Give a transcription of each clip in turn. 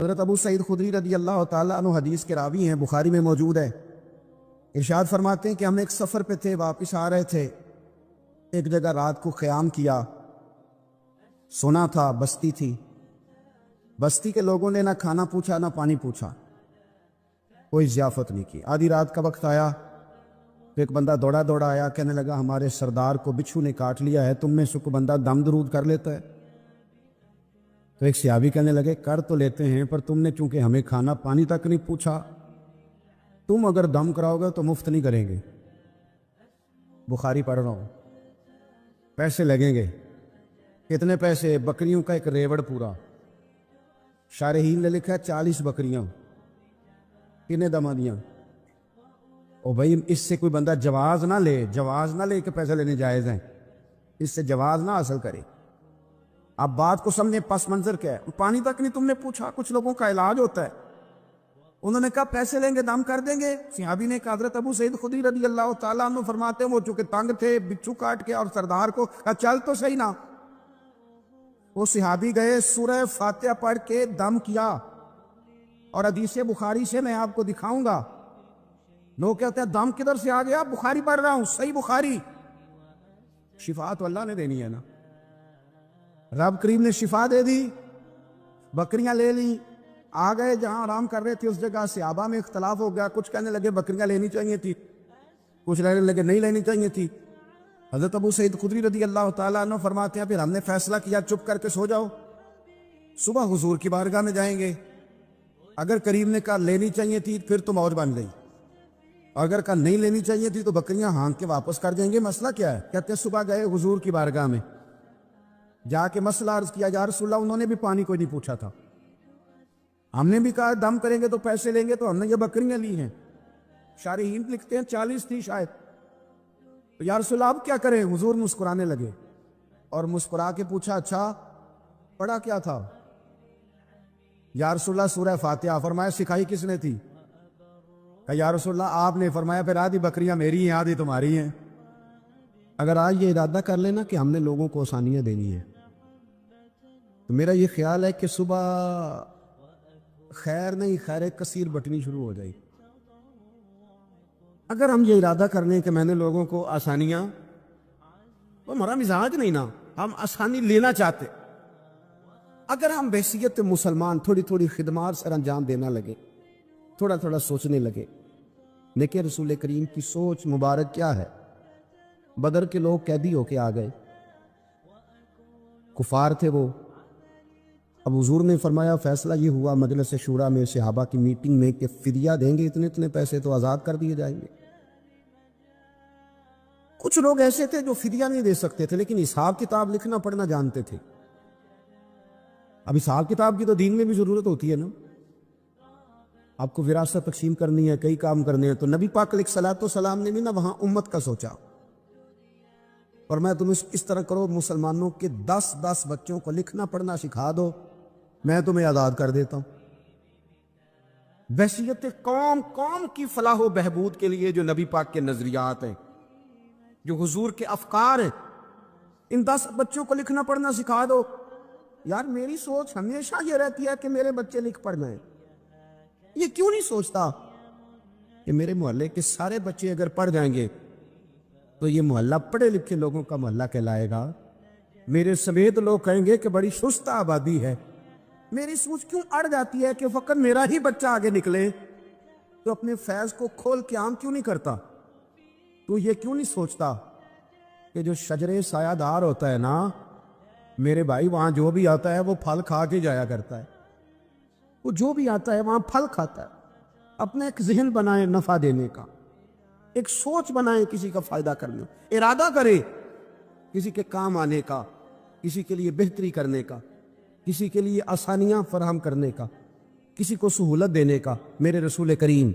حضرت ابو سعید خدری رضی اللہ تعالیٰ عنہ حدیث کے راوی ہیں، بخاری میں موجود ہے، ارشاد فرماتے ہیں کہ ہم ایک سفر پہ تھے، واپس آ رہے تھے، ایک جگہ رات کو قیام کیا، سونا تھا، بستی تھی، بستی کے لوگوں نے نہ کھانا پوچھا نہ پانی پوچھا، کوئی ضیافت نہیں کی۔ آدھی رات کا وقت آیا تو ایک بندہ دوڑا دوڑا آیا، کہنے لگا ہمارے سردار کو بچھو نے کاٹ لیا ہے، تم میں سے کوئی بندہ دم درود کر لیتا ہے؟ تو ایک صحابی کہنے لگے کر تو لیتے ہیں، پر تم نے چونکہ ہمیں کھانا پانی تک نہیں پوچھا، تم اگر دم کراؤ گے تو مفت نہیں کریں گے، بخاری پڑھ رہا ہوں، پیسے لگیں گے۔ کتنے پیسے؟ بکریوں کا ایک ریوڑ پورا۔ شارحین نے لکھا ہے 40 بکریاں، کتنے دما دیاں؟ او بھائی اس سے کوئی بندہ جواز نہ لے کہ پیسے لینے جائز ہیں، اس سے جواز نہ حاصل کرے۔ اب بات کو سمجھیں، پس منظر کیا ہے؟ پانی تک نہیں تم نے پوچھا۔ کچھ لوگوں کا علاج ہوتا ہے، انہوں نے کہا پیسے لیں گے دم کر دیں گے۔ صحابی نے کہا، حضرت ابو سعید خدری رضی اللہ تعالیٰ عنہ فرماتے ہیں وہ چونکہ تنگ تھے، بچھو کاٹ کے، اور سردار کو کہا چل تو صحیح نا۔ وہ صحابی گئے، سورہ فاتحہ پڑھ کے دم کیا، اور حدیث بخاری سے میں آپ کو دکھاؤں گا۔ لوگ کہتے ہیں دم کدھر سے آ گیا؟ بخاری پڑھ رہا ہوں، صحیح بخاری۔ شفا تو اللہ نے دینی ہے نا، رب کریم نے شفا دے دی، بکریاں لے لی، آ گئے جہاں آرام کر رہے تھے اس جگہ۔ صحابہ میں اختلاف ہو گیا، کچھ کہنے لگے بکریاں لینی چاہیے تھی، کچھ کہنے لگے نہیں لینی چاہیے تھی۔ حضرت ابو سعید خدری رضی اللہ تعالیٰ عنہ فرماتے ہیں پھر ہم نے فیصلہ کیا چپ کر کے سو جاؤ، صبح حضور کی بارگاہ میں جائیں گے۔ اگر کریم نے کہا لینی چاہیے تھی پھر تو موج بن گئی، اگر کہا نہیں لینی چاہیے تھی تو بکریاں ہانک کے واپس کر جائیں گے۔ مسئلہ کیا ہے؟ کہتے ہیں صبح گئے حضور کی بارگاہ میں، جا کے مسئلہ عرض کیا، یا رسول اللہ انہوں نے بھی پانی کوئی نہیں پوچھا تھا، ہم نے بھی کہا دم کریں گے تو پیسے لیں گے، تو ہم نے یہ بکریاں لی ہیں۔ شارحین لکھتے ہیں 40 تھی شاید۔ تو یا رسول اللہ اب کیا کریں؟ حضور مسکرانے لگے اور مسکرا کے پوچھا اچھا پڑھا کیا تھا؟ یا رسول اللہ سورہ فاتحہ۔ فرمایا سکھائی کس نے تھی؟ کہ یا رسول اللہ آپ نے۔ فرمایا پھر آدھی بکریاں میری ہیں آدھی تمہاری ہیں۔ اگر آج یہ ارادہ کر لینا کہ ہم نے لوگوں کو آسانیاں دینی ہیں، تو میرا یہ خیال ہے کہ صبح خیر نہیں خیر کثیر بٹنی شروع ہو جائے۔ اگر ہم یہ ارادہ کر لیں کہ میں نے لوگوں کو آسانیاں، وہ ہمارا مزاج نہیں نا، ہم آسانی لینا چاہتے۔ اگر ہم بحیثیت مسلمان تھوڑی تھوڑی خدمات سر انجام دینا لگے، تھوڑا تھوڑا سوچنے لگے، لیکن رسول کریم کی سوچ مبارک کیا ہے؟ بدر کے لوگ قیدی ہو کے آ گئے، کفار تھے وہ۔ اب حضور نے فرمایا فیصلہ یہ ہوا مجلس شورا میں، صحابہ کی میٹنگ میں، کہ فدیہ دیں گے اتنے اتنے پیسے تو آزاد کر دیے جائیں گے۔ کچھ لوگ ایسے تھے جو فدیہ نہیں دے سکتے تھے لیکن حساب کتاب لکھنا پڑھنا جانتے تھے۔ اب حساب کتاب کی تو دین میں بھی ضرورت ہوتی ہے نا، آپ کو وراثت تقسیم کرنی ہے، کئی کام کرنے ہیں، تو نبی پاک علیہ الصلوۃ والسلام نے بھی نا وہاں امت کا سوچا، اور میں تم اس طرح کرو مسلمانوں کے 10 بچوں کو لکھنا پڑھنا سکھا دو، میں تمہیں آزاد کر دیتا ہوں۔ بحیثیت قوم کی فلاح و بہبود کے لیے جو نبی پاک کے نظریات ہیں، جو حضور کے افکار ہیں، ان 10 بچوں کو لکھنا پڑھنا سکھا دو۔ یار میری سوچ ہمیشہ یہ رہتی ہے کہ میرے بچے لکھ پڑھ جائیں۔ یہ کیوں نہیں سوچتا کہ میرے محلے کے سارے بچے اگر پڑھ جائیں گے تو یہ محلہ پڑھے لکھے لوگوں کا محلہ کہلائے گا، میرے سمیت لوگ کہیں گے کہ بڑی شستہ آبادی ہے۔ میری سوچ کیوں اڑ جاتی ہے کہ فقط میرا ہی بچہ آگے نکلے؟ تو اپنے فیض کو کھول کے عام کیوں نہیں کرتا؟ تو یہ کیوں نہیں سوچتا کہ جو شجرے سایہ دار ہوتا ہے نا میرے بھائی، وہاں جو بھی آتا ہے وہ پھل کھا کے جایا کرتا ہے، وہ جو بھی آتا ہے وہاں پھل کھاتا ہے۔ اپنا ایک ذہن بنائیں نفع دینے کا، ایک سوچ بنائیں کسی کا فائدہ کرنے، ارادہ کرے کسی کے کام آنے کا، کسی کے لیے بہتری کرنے کا، کسی کے لیے آسانیاں فراہم کرنے کا، کسی کو سہولت دینے کا۔ میرے رسول کریم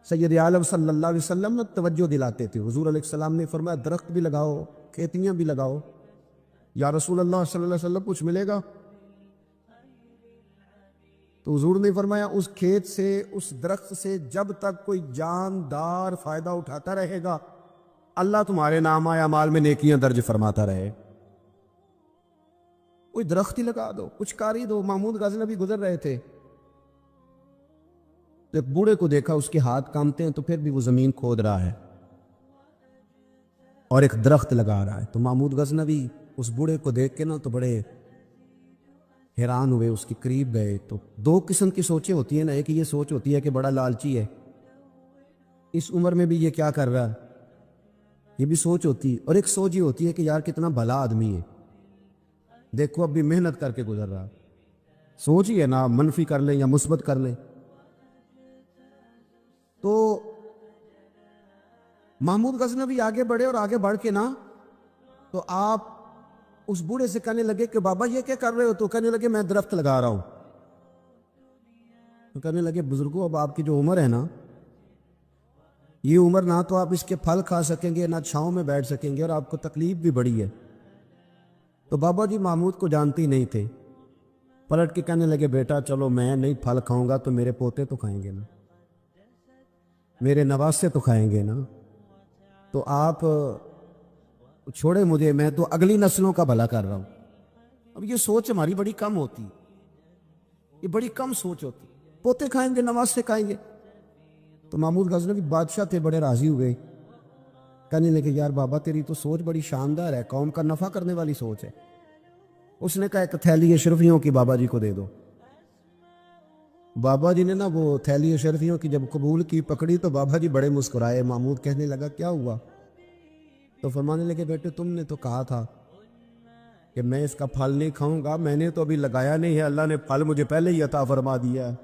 سید عالم صلی اللہ علیہ وسلم نے توجہ دلاتے تھے۔ حضور علیہ السلام نے فرمایا درخت بھی لگاؤ، کھیتیاں بھی لگاؤ۔ یا رسول اللہ صلی اللہ علیہ وسلم کچھ ملے گا؟ تو حضور نے فرمایا اس کھیت سے، اس درخت سے جب تک کوئی جاندار فائدہ اٹھاتا رہے گا اللہ تمہارے نام اعمال میں نیکیاں درج فرماتا رہے۔ کوئی درخت ہی لگا دو، کچھ کار ہی دو۔ محمود غزنوی گزر رہے تھے، ایک بوڑھے کو دیکھا، اس کے ہاتھ کامتے ہیں تو پھر بھی وہ زمین کھود رہا ہے اور ایک درخت لگا رہا ہے۔ تو محمود غزنوی اس بوڑھے کو دیکھ کے نا تو بڑے حیران ہوئے، اس کے قریب گئے۔ تو دو قسم کی سوچیں ہوتی ہیں نا، ایک یہ سوچ ہوتی ہے کہ بڑا لالچی ہے، اس عمر میں بھی یہ کیا کر رہا ہے، یہ بھی سوچ ہوتی ہے، اور ایک سوچ یہ ہوتی ہے کہ یار کتنا بھلا آدمی ہے، دیکھو اب بھی محنت کر کے گزر رہا۔ سوچ ہی ہے نا، منفی کر لیں یا مثبت کر لیں۔ تو محمود غزنوی آگے بڑھے، اور آگے بڑھ کے نا تو آپ اس بوڑھے سے کہنے لگے کہ بابا یہ کیا کر رہے ہو؟ تو کہنے لگے میں درخت لگا رہا ہوں۔ تو کہنے لگے بزرگوں اب آپ کی جو عمر ہے نا، یہ عمر نہ تو آپ اس کے پھل کھا سکیں گے، نہ چھاؤں میں بیٹھ سکیں گے، اور آپ کو تکلیف بھی بڑی ہے۔ تو بابا جی محمود کو جانتے ہی نہیں تھے، پلٹ کے کہنے لگے بیٹا چلو میں نہیں پھل کھاؤں گا تو میرے پوتے تو کھائیں گے نا، میرے نواسے تو کھائیں گے نا، تو آپ چھوڑے مجھے، میں تو اگلی نسلوں کا بھلا کر رہا ہوں۔ اب یہ سوچ ہماری بڑی کم ہوتی، یہ بڑی کم سوچ ہوتی، پوتے کھائیں گے نواسے کھائیں گے۔ تو محمود غزنوی بادشاہ تھے، بڑے راضی ہوئے، کہنے لگے یار بابا تیری تو سوچ بڑی شاندار ہے، قوم کا نفع کرنے والی سوچ ہے۔ اس نے کہا ایک تھیلی اشرفیوں کی بابا جی کو دے دو۔ بابا جی نے نا وہ تھیلی اشرفیوں کی جب قبول کی، پکڑی، تو بابا جی بڑے مسکرائے۔ محمود کہنے لگا کیا ہوا؟ تو فرمانے لگے بیٹے تم نے تو کہا تھا کہ میں اس کا پھل نہیں کھاؤں گا، میں نے تو ابھی لگایا نہیں ہے، اللہ نے پھل مجھے پہلے ہی عطا فرما دیا ہے۔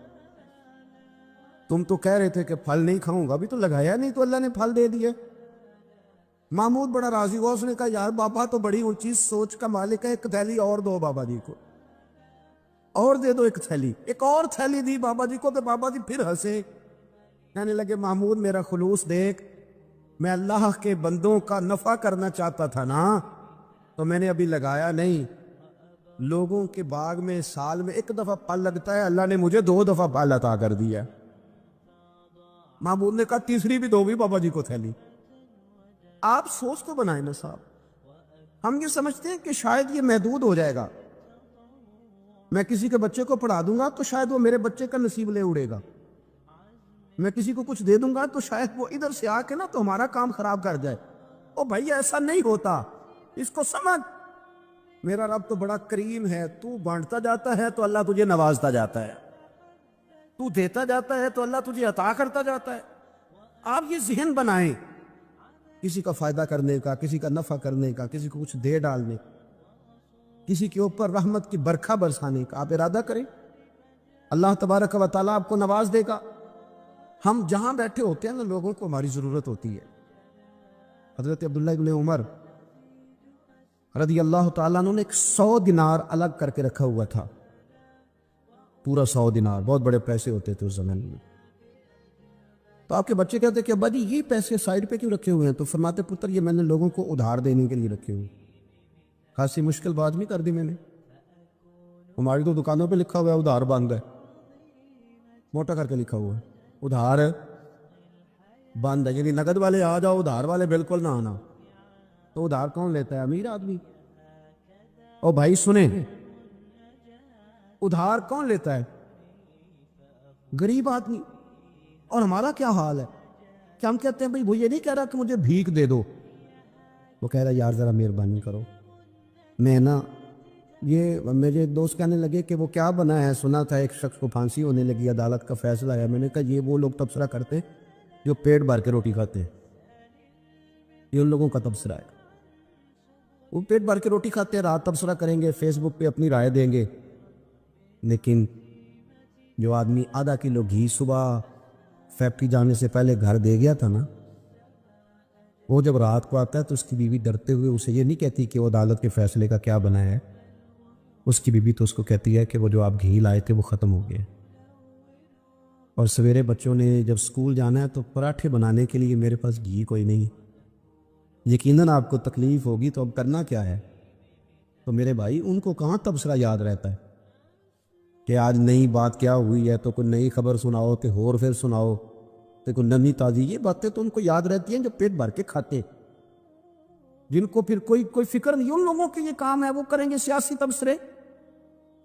تم تو کہہ رہے تھے کہ پھل نہیں کھاؤں گا، ابھی تو لگایا نہیں تو اللہ نے پھل دے دیا۔ محمود بڑا راضی ہوا، اس نے کہا یار بابا تو بڑی اونچی سوچ کا مالک ہے، ایک تھیلی اور دو بابا جی کو، اور دے دو ایک تھیلی۔ ایک اور تھیلی دی بابا جی کو، تو بابا جی پھر ہنسے، کہنے لگے محمود میرا خلوص دیکھ، میں اللہ کے بندوں کا نفع کرنا چاہتا تھا نا، تو میں نے ابھی لگایا نہیں۔ لوگوں کے باغ میں سال میں ایک دفعہ پھل لگتا ہے، اللہ نے مجھے 2 دفعہ پھل عطا کر دیا۔ محمود نے کہا تیسری بھی دو بھی بابا جی کو تھیلی۔ آپ سوچ تو بنائیں نا صاحب، ہم یہ سمجھتے ہیں کہ شاید یہ محدود ہو جائے گا، میں کسی کے بچے کو پڑھا دوں گا تو شاید وہ میرے بچے کا نصیب لے اڑے گا، میں کسی کو کچھ دے دوں گا تو شاید وہ ادھر سے آ کے نا تو ہمارا کام خراب کر جائے۔ او بھائی ایسا نہیں ہوتا، اس کو سمجھ، میرا رب تو بڑا کریم ہے، تو بانٹتا جاتا ہے تو اللہ تجھے نوازتا جاتا ہے، تو دیتا جاتا ہے تو اللہ تجھے عطا کرتا جاتا ہے۔ آپ یہ ذہن بنائیں، کسی کا فائدہ کرنے کا، کسی کا نفع کرنے کا، کسی کو کچھ دے ڈالنے، کسی کے اوپر رحمت کی برکھا برسانے کا آپ ارادہ کریں، اللہ تبارک و تعالیٰ آپ کو نواز دے گا۔ ہم جہاں بیٹھے ہوتے ہیں نا، لوگوں کو ہماری ضرورت ہوتی ہے۔ حضرت عبداللہ ابن عمر رضی اللہ تعالیٰ عنہ نے ایک 100 دینار الگ کر کے رکھا ہوا تھا، پورا 100 دینار، بہت بڑے پیسے ہوتے تھے اس زمانے میں۔ تو آپ کے بچے کہتے کہ ابا جی یہ پیسے سائڈ پہ کیوں رکھے ہوئے ہیں؟ تو فرماتے پتر یہ میں نے لوگوں کو ادھار دینے کے لیے رکھے ہوئے۔ خاصی مشکل بات نہیں کر دی میں نے، ہماری تو دکانوں پہ لکھا ہوا ہے ادھار بند ہے، موٹا کر کے لکھا ہوا ہے ادھار بند ہے، یعنی نقد والے آ جاؤ، ادھار والے بالکل نہ آنا۔ تو ادھار کون لیتا ہے؟ امیر آدمی۔ اور بھائی سنیں، ادھار کون لیتا ہے؟ غریب آدمی۔ اور ہمارا کیا حال ہے کہ ہم کہتے ہیں بھائی وہ یہ نہیں کہہ رہا کہ مجھے بھیک دے دو، وہ کہہ رہا یار ذرا مہربانی کرو، میں نا یہ میرے دوست کہنے لگے کہ وہ کیا بنا ہے، سنا تھا ایک شخص کو پھانسی ہونے لگی، عدالت کا فیصلہ ہے۔ میں نے کہا یہ وہ لوگ تبصرہ کرتے ہیں جو پیٹ بھر کے روٹی کھاتے ہیں، یہ ان لوگوں کا تبصرہ ہے، وہ پیٹ بھر کے روٹی کھاتے ہیں، رات تبصرہ کریں گے، فیس بک پہ اپنی رائے دیں گے۔ لیکن جو آدمی آدھا کلو گھی صبح فیکٹری جانے سے پہلے گھر دے گیا تھا نا، وہ جب رات کو آتا ہے تو اس کی بیوی ڈرتے ہوئے اسے یہ نہیں کہتی کہ وہ عدالت کے فیصلے کا کیا بنا ہے، اس کی بیوی تو اس کو کہتی ہے کہ وہ جو آپ گھی لائے تھے وہ ختم ہو گئے، اور سویرے بچوں نے جب اسکول جانا ہے تو پراٹھے بنانے کے لیے میرے پاس گھی کوئی نہیں۔ یقیناً آپ کو تکلیف ہوگی، تو اب کرنا کیا ہے؟ تو میرے بھائی ان کو کہاں تبصرہ یاد رہتا ہے کہ آج نئی بات کیا ہوئی ہے، تو کوئی نئی خبر سناؤ کہ اور پھر سناؤ تو کوئی نئی تازی، یہ باتیں تو ان کو یاد رہتی ہیں جو پیٹ بھر کے کھاتے، جن کو پھر کوئی فکر نہیں، ان لوگوں کے یہ کام ہے وہ کریں گے سیاسی تبصرے۔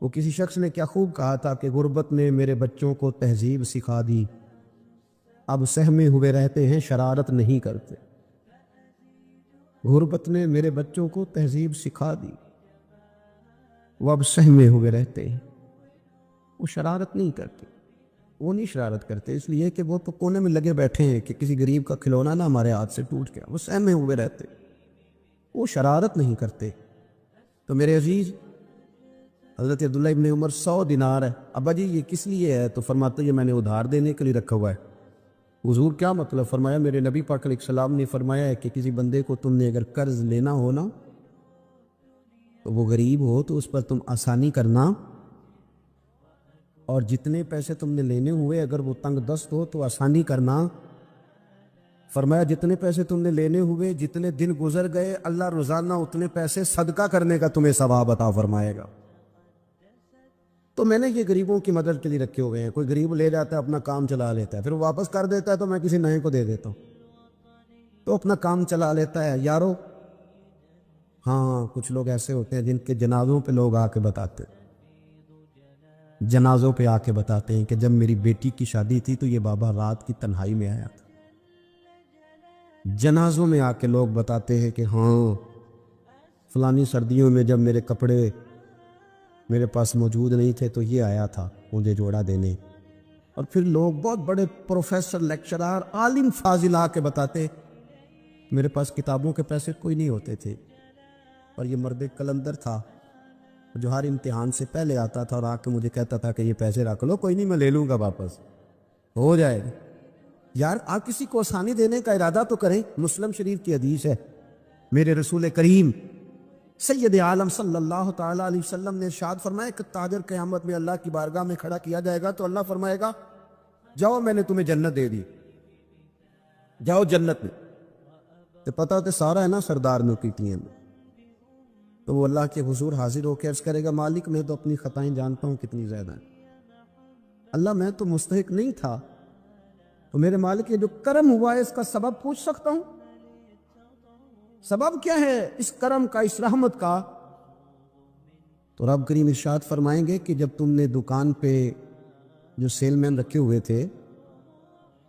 وہ کسی شخص نے کیا خوب کہا تھا کہ غربت نے میرے بچوں کو تہذیب سکھا دی، اب سہمے ہوئے رہتے ہیں شرارت نہیں کرتے۔ غربت نے میرے بچوں کو تہذیب سکھا دی، وہ اب سہمے ہوئے رہتے ہیں، وہ شرارت نہیں کرتے۔ وہ نہیں شرارت کرتے اس لیے کہ وہ تو کونے میں لگے بیٹھے ہیں کہ کسی غریب کا کھلونا نہ ہمارے ہاتھ سے ٹوٹ گیا، وہ سہمے ہوئے رہتے، وہ شرارت نہیں کرتے۔ تو میرے عزیز، حضرت عبداللہ ابن عمر 100 دینار ہے، ابا جی یہ کس لیے ہے؟ تو فرماتے یہ میں نے ادھار دینے کے لیے رکھا ہوا ہے۔ حضور کیا مطلب؟ فرمایا میرے نبی پاک علیہ السلام نے فرمایا ہے کہ کسی بندے کو تم نے اگر قرض لینا ہو نا تو وہ غریب ہو تو اس پر تم آسانی کرنا، اور جتنے پیسے تم نے لینے ہوئے اگر وہ تنگ دست ہو تو آسانی کرنا۔ فرمایا جتنے پیسے تم نے لینے ہوئے جتنے دن گزر گئے اللہ روزانہ اتنے پیسے صدقہ کرنے کا تمہیں ثواب عطا فرمائے گا۔ تو میں نے یہ غریبوں کی مدد کے لیے رکھے ہوئے ہیں۔ کوئی غریب لے جاتا ہے اپنا کام چلا لیتا ہے، پھر وہ واپس کر دیتا ہے تو میں کسی نئے کو دے دیتا ہوں، تو اپنا کام چلا لیتا ہے۔ یارو ہاں کچھ لوگ ایسے ہوتے ہیں جن کے جنازوں پہ لوگ آ کے بتاتے ہیں، جنازوں پہ آ کے بتاتے ہیں کہ جب میری بیٹی کی شادی تھی تو یہ بابا رات کی تنہائی میں آیا تھا۔ جنازوں میں آ کے لوگ بتاتے ہیں کہ ہاں فلانی سردیوں میں جب میرے کپڑے میرے پاس موجود نہیں تھے تو یہ آیا تھا مجھے جوڑا دینے۔ اور پھر لوگ بہت بڑے پروفیسر، لیکچرار، عالم فاضل آ کے بتاتے میرے پاس کتابوں کے پیسے کوئی نہیں ہوتے تھے، اور یہ مرد کلندر تھا جو ہر امتحان سے پہلے آتا تھا اور آ کے مجھے کہتا تھا کہ یہ پیسے رکھ لو، کوئی نہیں میں لے لوں گا، واپس ہو جائے گا۔ یار آپ کسی کو آسانی دینے کا ارادہ تو کریں۔ مسلم شریف کی حدیث ہے، میرے رسول کریم سید عالم صلی اللہ تعالیٰ علیہ وسلم نے ارشاد فرمایا کہ تاجر قیامت میں اللہ کی بارگاہ میں کھڑا کیا جائے گا تو اللہ فرمائے گا جاؤ میں نے تمہیں جنت دے دی، جاؤ جنت میں۔ تو پتہ تو سارا ہے نا سردار میں، تو وہ اللہ کے حضور حاضر ہو کے عرض کرے گا مالک میں تو اپنی خطائیں جانتا ہوں کتنی زیادہ ہیں، اللہ میں تو مستحق نہیں تھا، تو میرے مالک یہ جو کرم ہوا ہے اس کا سبب پوچھ سکتا ہوں؟ سبب کیا ہے اس کرم کا، اس رحمت کا؟ تو رب کریم ارشاد فرمائیں گے کہ جب تم نے دکان پہ جو سیل مین رکھے ہوئے تھے،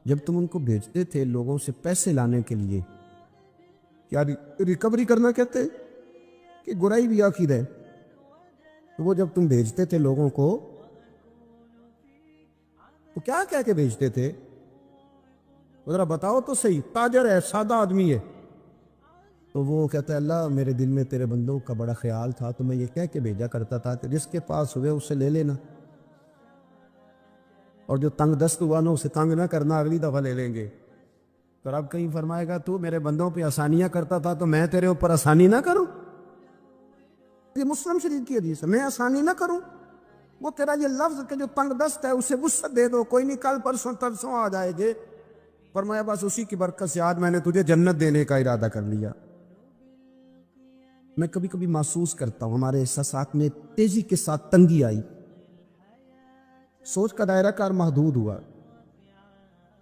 جب تم ان کو بھیجتے تھے لوگوں سے پیسے لانے کے لیے، کیا ریکوری کرنا کہتے ہیں کہ گرائی بھی آخر ہے، تو وہ جب تم بھیجتے تھے لوگوں کو تو کیا کہہ کے بھیجتے تھے؟ ذرا بتاؤ تو صحیح، تاجر ہے، سادہ آدمی ہے، تو وہ کہتا ہے اللہ میرے دل میں تیرے بندوں کا بڑا خیال تھا تو میں یہ کہہ کے بھیجا کرتا تھا کہ جس کے پاس ہوئے اسے لے لینا، اور جو تنگ دست ہوا نا اسے تنگ نہ کرنا، اگلی دفعہ لے لیں گے۔ تو رب کہیں فرمائے گا تو میرے بندوں پہ آسانیاں کرتا تھا تو میں تیرے اوپر آسانی نہ کروں؟ یہ مسلم شریف کی حدیث ہے، میں آسانی نہ کروں؟ وہ تیرا یہ لفظ کہ جو تنگ دست ہے اسے وسعت دے دو، کوئی نہیں کل پرسوں ترسوں آ جائے گے۔ فرمایا بس اسی کی برکت سے آج میں نے تجھے جنت دینے کا ارادہ کر لیا۔ میں کبھی کبھی محسوس کرتا ہوں ہمارے احساسات میں تیزی کے ساتھ تنگی آئی، سوچ کا دائرہ کار محدود ہوا،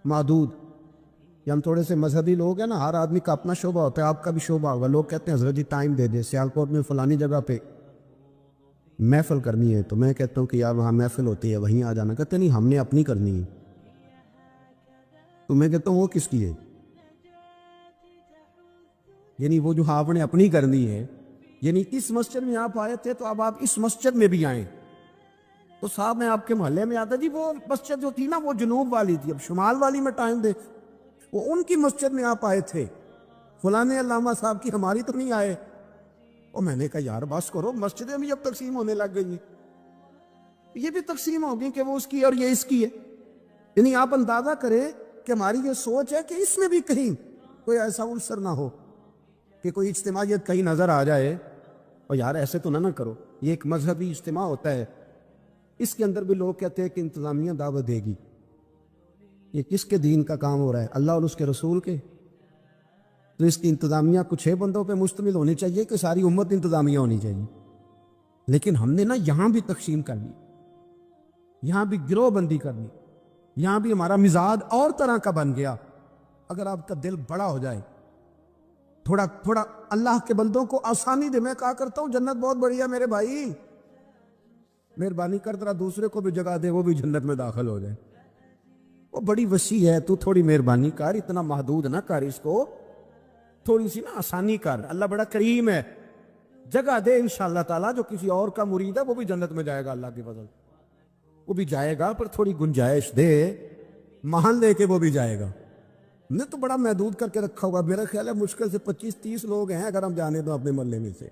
محدود۔ یہ ہم تھوڑے سے مذہبی لوگ ہیں نا، ہر آدمی کا اپنا شعبہ ہوتا ہے، آپ کا بھی شعبہ ہوگا۔ لوگ کہتے ہیں حضرت جی ٹائم دے دے، سیالکوٹ میں فلانی جگہ پہ محفل کرنی ہے، تو میں کہتا ہوں کہ یار وہاں محفل ہوتی ہے وہیں آ جانا، کہتے نہیں ہم نے اپنی کرنی ہے، تو میں کہتا ہوں وہ کس کی ہے؟ یعنی وہ جو آپ نے اپنی کرنی ہے، یعنی اس مسجد میں آپ آئے تھے تو اب آپ اس مسجد میں بھی آئیں، تو صاحب میں آپ کے محلے میں آتا جی وہ مسجد جو تھی نا وہ جنوب والی تھی، اب شمال والی میں ٹائم دے، وہ ان کی مسجد میں آپ آئے تھے، فلانے علامہ صاحب کی، ہماری تو نہیں آئے۔ اور میں نے کہا یار بس کرو، مسجدیں بھی اب تقسیم ہونے لگ گئی ہیں، یہ بھی تقسیم ہوگی کہ وہ اس کی اور یہ اس کی ہے۔ یعنی آپ اندازہ کریں کہ ہماری یہ سوچ ہے کہ اس میں بھی کہیں کوئی ایسا عنصر نہ ہو کہ کوئی اجتماعیت کہیں نظر آ جائے، اور یار ایسے تو نہ کرو، یہ ایک مذہبی اجتماع ہوتا ہے، اس کے اندر بھی لوگ کہتے ہیں کہ انتظامیہ دعوت دے گی، یہ کس کے دین کا کام ہو رہا ہے؟ اللہ اور اس کے رسول کے؟ تو اس کی انتظامیہ کچھ 6 بندوں پہ مشتمل ہونی چاہیے کہ ساری امت انتظامیہ ہونی چاہیے؟ لیکن ہم نے نا یہاں بھی تقسیم کر لی، یہاں بھی گروہ بندی کر لی، یہاں بھی ہمارا مزاج اور طرح کا بن گیا۔ اگر آپ کا دل بڑا ہو جائے، تھوڑا تھوڑا اللہ کے بندوں کو آسانی دے، میں کہا کرتا ہوں جنت بہت بڑی ہے میرے بھائی، مہربانی کر ذرا دوسرے کو بھی جگہ دے، وہ بھی جنت میں داخل ہو جائے۔ وہ بڑی وسیع ہے، تو تھوڑی مہربانی کر، اتنا محدود نہ کر اس کو، تھوڑی سی نا آسانی کر۔ اللہ بڑا کریم ہے، جگہ دے انشاءاللہ تعالیٰ۔ جو کسی اور کا مرید ہے وہ بھی جنت میں جائے گا اللہ کے فضل، وہ بھی جائے گا، پر تھوڑی گنجائش دے، محل دے کے وہ بھی جائے گا۔ نے تو بڑا محدود کر کے رکھا ہوا، میرا خیال ہے مشکل سے 25-30 لوگ ہیں اگر ہم جانے تو اپنے محلے میں سے،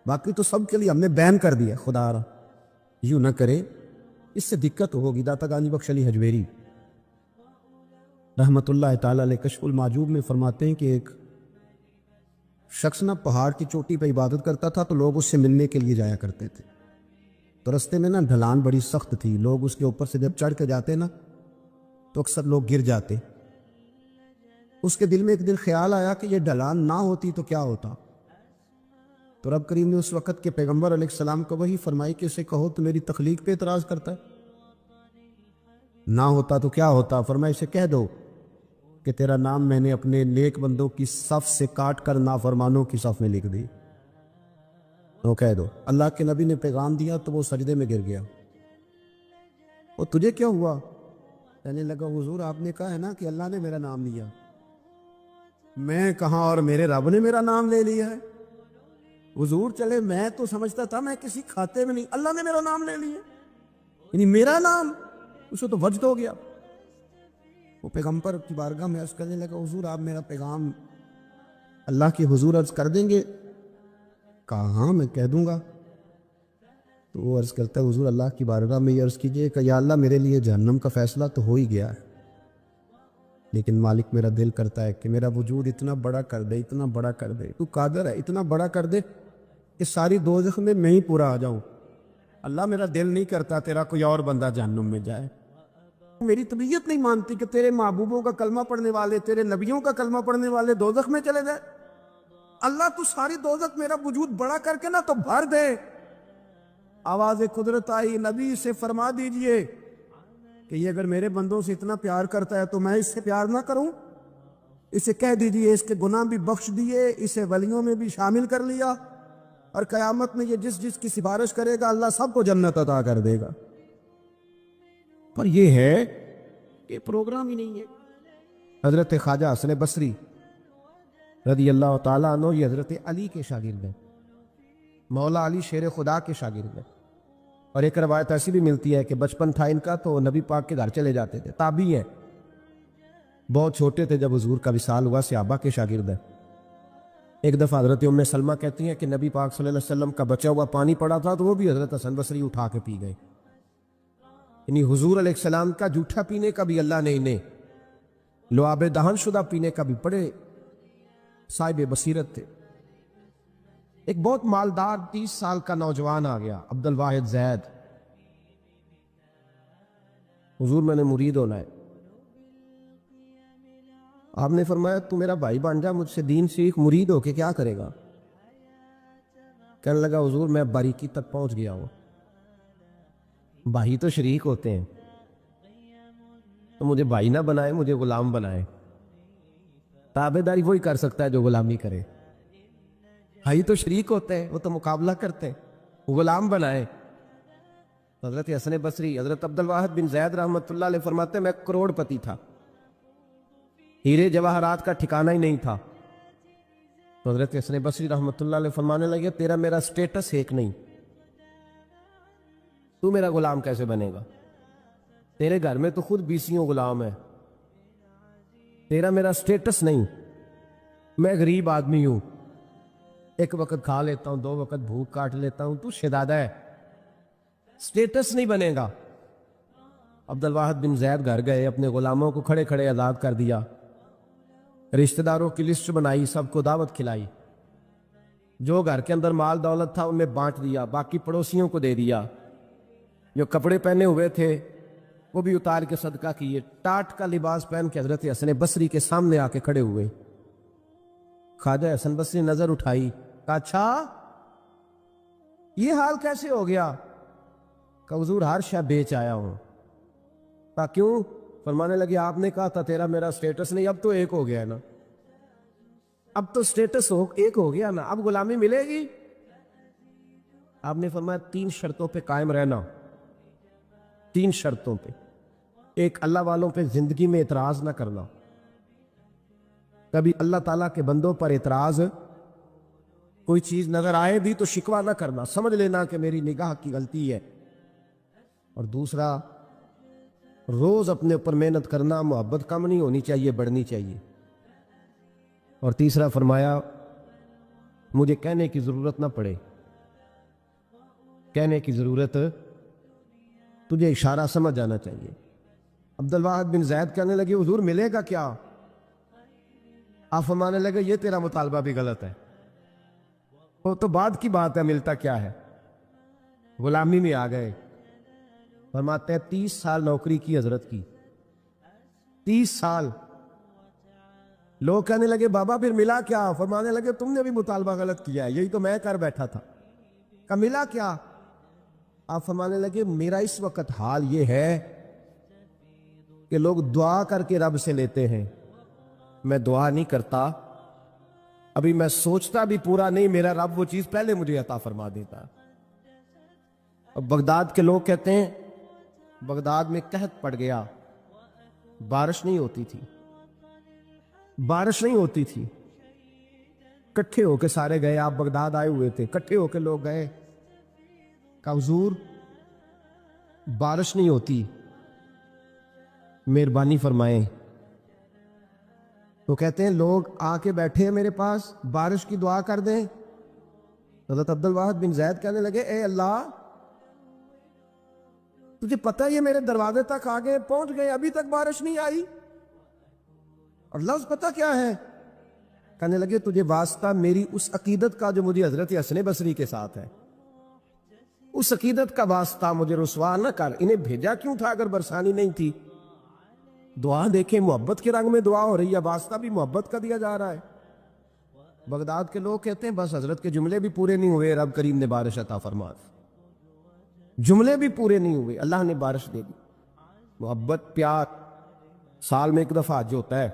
باقی تو سب کے لیے ہم نے بین کر دیا۔ خدا را یوں نہ کرے، اس سے دقت ہوگی۔ داتا گانی بخش علی حجویری رحمت اللہ تعالیٰ علیہ کشف المعجوب میں فرماتے ہیں کہ ایک شخص نہ پہاڑ کی چوٹی پہ عبادت کرتا تھا، تو لوگ اس سے ملنے کے لیے جایا کرتے تھے۔ تو رستے میں نا ڈھلان بڑی سخت تھی، لوگ اس کے اوپر سے جب چڑھ کے جاتے نا تو اکثر لوگ گر جاتے۔ اس کے دل میں ایک دن خیال آیا کہ یہ ڈھلان نہ ہوتی تو کیا ہوتا۔ تو رب کریم نے اس وقت کے پیغمبر علیہ السلام کو وہی فرمائی کہ اسے کہو تو میری تخلیق پہ اعتراض کرتا ہے، نہ ہوتا تو کیا ہوتا؟ فرمایا اسے کہہ دو کہ تیرا نام میں نے اپنے نیک بندوں کی صف سے کاٹ کر نافرمانوں کی صف میں لکھ دی۔ تو کہہ دو۔ اللہ کے نبی نے پیغام دیا تو وہ سجدے میں گر گیا۔ وہ تجھے کیا ہوا؟ کہنے لگا حضور آپ نے کہا ہے نا کہ اللہ نے میرا نام لیا۔ میں کہاں، اور میرے رب نے میرا نام لے لیا ہے؟ حضور چلے میں تو سمجھتا تھا میں کسی کھاتے میں نہیں، اللہ نے میرا نام لے لیا، یعنی میرا نام۔ اسے تو وجد ہو گیا۔ وہ پیغمبر کی بارگاہ میں عرض کرنے لگا حضور آپ میرا پیغام اللہ کے حضور عرض کر دیں گے؟ کہا ہاں میں کہہ دوں گا۔ تو وہ عرض کرتا ہے حضور اللہ کی بارگاہ میں یہ عرض کیجئے کہ یا اللہ میرے لیے جہنم کا فیصلہ تو ہو ہی گیا ہے، لیکن مالک میرا دل کرتا ہے کہ میرا وجود اتنا بڑا کر دے، اتنا بڑا کر دے، تو قادر ہے اتنا بڑا کر دے کہ ساری دوزخ میں ہی پورا آ جاؤں۔ اللہ میرا دل نہیں کرتا تیرا کوئی اور بندہ جہنم میں جائے، میری طبیعت نہیں مانتی کہ تیرے محبوبوں کا کلمہ پڑھنے والے، تیرے نبیوں کا کلمہ پڑھنے والے دوزخ میں چلے جائے۔ اللہ تو ساری دوزخ میرا وجود بڑا کر کے نا تو بھر دے۔ آواز قدرت آئی، نبی سے فرما دیجئے کہ یہ اگر میرے بندوں سے اتنا پیار کرتا ہے تو میں اس سے پیار نہ کروں؟ اسے کہہ دیجئے اس کے گناہ بھی بخش دیے، اسے ولیوں میں بھی شامل کر لیا، اور قیامت میں یہ جس جس کی سفارش کرے گا اللہ سب کو جنت عطا کر دے گا۔ پر یہ ہے کہ پروگرام ہی نہیں ہے۔ حضرت خواجہ حسن بصری رضی اللہ تعالیٰ عنہ یہ حضرت علی کے شاگرد ہیں، مولا علی شیر خدا کے شاگرد ہیں۔ اور ایک روایت ایسی بھی ملتی ہے کہ بچپن تھا ان کا تو نبی پاک کے گھر چلے جاتے تھے، تابعی ہے، بہت چھوٹے تھے جب حضور کا وصال ہوا، صحابہ کے شاگرد ہیں۔ ایک دفعہ حضرت ام سلمہ کہتی ہیں کہ نبی پاک صلی اللہ علیہ وسلم کا بچا ہوا پانی پڑا تھا تو وہ بھی حضرت حسن بصری اٹھا کے پی گئے، یعنی حضور علیہ السلام کا جھوٹا پینے کا بھی اللہ نے انہیں، لعاب دہن شدہ پینے کا بھی بڑے صاحب بصیرت تھے۔ ایک بہت مالدار 30 سال کا نوجوان آ گیا، عبد الواحد زید، حضور میں نے مرید ہونا ہے۔ آپ نے فرمایا تو میرا بھائی بن جا، مجھ سے دین سیکھ، مرید ہو کے کیا کرے گا؟ کہنے لگا حضور میں باریکی تک پہنچ گیا ہوں، بھائی تو شریک ہوتے ہیں، تو مجھے بھائی نہ بنائے، مجھے غلام بنائے۔ تابعداری وہی کر سکتا ہے جو غلامی کرے، بھائی تو شریک ہوتے ہیں، وہ تو مقابلہ کرتے ہیں، غلام بنائے۔ حضرت حسن بصری، حضرت عبد الواحد بن زید رحمۃ اللہ علیہ فرماتے ہیں میں کروڑ پتی تھا، ہیرے جواہرات کا ٹھکانہ ہی نہیں تھا۔ تو حضرت حسن بصری رحمۃ اللہ علیہ فرمانے لگے تیرا میرا سٹیٹس ایک نہیں، تو میرا غلام کیسے بنے گا؟ تیرے گھر میں تو خود 20 غلام ہے، تیرا میرا سٹیٹس نہیں، میں غریب آدمی ہوں، ایک وقت کھا لیتا ہوں، 2 وقت بھوک کاٹ لیتا ہوں، تو شہزادہ ہے، سٹیٹس نہیں بنے گا۔ عبد الواحد بن زید گھر گئے، اپنے غلاموں کو کھڑے کھڑے آزاد کر دیا، رشتہ داروں کی لسٹ بنائی، سب کو دعوت کھلائی، جو گھر کے اندر مال دولت تھا ان میں بانٹ دیا، باقی پڑوسیوں کو دے دیا، جو کپڑے پہنے ہوئے تھے وہ بھی اتار کے صدقہ کیے، ٹاٹ کا لباس پہن کے حضرت حسن بصری کے سامنے آ کے کھڑے ہوئے۔ خواجہ حسن بصری نظر اٹھائی، کہا اچھا یہ حال کیسے ہو گیا؟ کہا حضور ہر شے بیچ آیا ہوں۔ کہا کیوں؟ فرمانے لگے آپ نے کہا تھا تیرا میرا سٹیٹس نہیں، اب تو ایک ہو گیا ہے نا، اب تو سٹیٹس ایک ہو گیا نا، اب غلامی ملے گی؟ آپ نے فرمایا 3 شرطوں پہ قائم رہنا، 3 شرطوں پہ۔ ایک، اللہ والوں پہ زندگی میں اعتراض نہ کرنا، کبھی اللہ تعالیٰ کے بندوں پر اعتراض، کوئی چیز نظر آئے بھی تو شکوہ نہ کرنا، سمجھ لینا کہ میری نگاہ کی غلطی ہے۔ اور دوسرا، روز اپنے اوپر محنت کرنا، محبت کم نہیں ہونی چاہیے، بڑھنی چاہیے۔ اور تیسرا فرمایا مجھے کہنے کی ضرورت نہ پڑے، کہنے کی ضرورت، تجھے اشارہ سمجھ جانا چاہیے۔ عبد الواحد بن زید کہنے لگے حضور ملے گا کیا؟ آپ فرمانے لگے یہ تیرا مطالبہ بھی غلط ہے، وہ تو بعد کی بات ہے، ملتا کیا ہے۔ غلامی میں آ گئے، فرماتے ہیں 30 سال نوکری کی حضرت کی، 30 سال۔ لوگ کہنے لگے بابا پھر ملا کیا؟ فرمانے لگے تم نے بھی مطالبہ غلط کیا ہے، یہی تو میں کر بیٹھا تھا۔ کہا ملا کیا؟ آپ فرمانے لگے میرا اس وقت حال یہ ہے کہ لوگ دعا کر کے رب سے لیتے ہیں، میں دعا نہیں کرتا، ابھی میں سوچتا بھی پورا نہیں، میرا رب وہ چیز پہلے مجھے عطا فرما دیتا۔ اب بغداد کے لوگ کہتے ہیں بغداد میں قحط پڑ گیا، بارش نہیں ہوتی تھی، بارش نہیں ہوتی تھی۔ کٹھے ہو کے سارے گئے، آپ بغداد آئے ہوئے تھے، کٹھے ہو کے لوگ گئے، کہا حضور بارش نہیں ہوتی، مہربانی فرمائیں۔ تو کہتے ہیں لوگ آ کے بیٹھے ہیں میرے پاس، بارش کی دعا کر دیں۔ حضرت عبد الواحد بن زید کہنے لگے اے اللہ، تجھے پتہ یہ میرے دروازے تک آگے پہنچ گئے، ابھی تک بارش نہیں آئی، اور لفظ پتہ کیا ہے؟ کہنے لگے تجھے واسطہ میری اس عقیدت کا جو مجھے حضرت حسن بصری کے ساتھ ہے، اس عقیدت کا واسطہ، مجھے رسوا نہ کر۔ انہیں بھیجا کیوں تھا اگر برسانی نہیں تھی؟ دعا دیکھیں، محبت کے رنگ میں دعا ہو رہی ہے، واسطہ بھی محبت کا دیا جا رہا ہے۔ بغداد کے لوگ کہتے ہیں بس حضرت کے جملے بھی پورے نہیں ہوئے، رب کریم نے بارش عطا فرما دی، جملے بھی پورے نہیں ہوئے، اللہ نے بارش دے دی۔ محبت، پیار سال میں ایک دفعہ حج ہوتا ہے،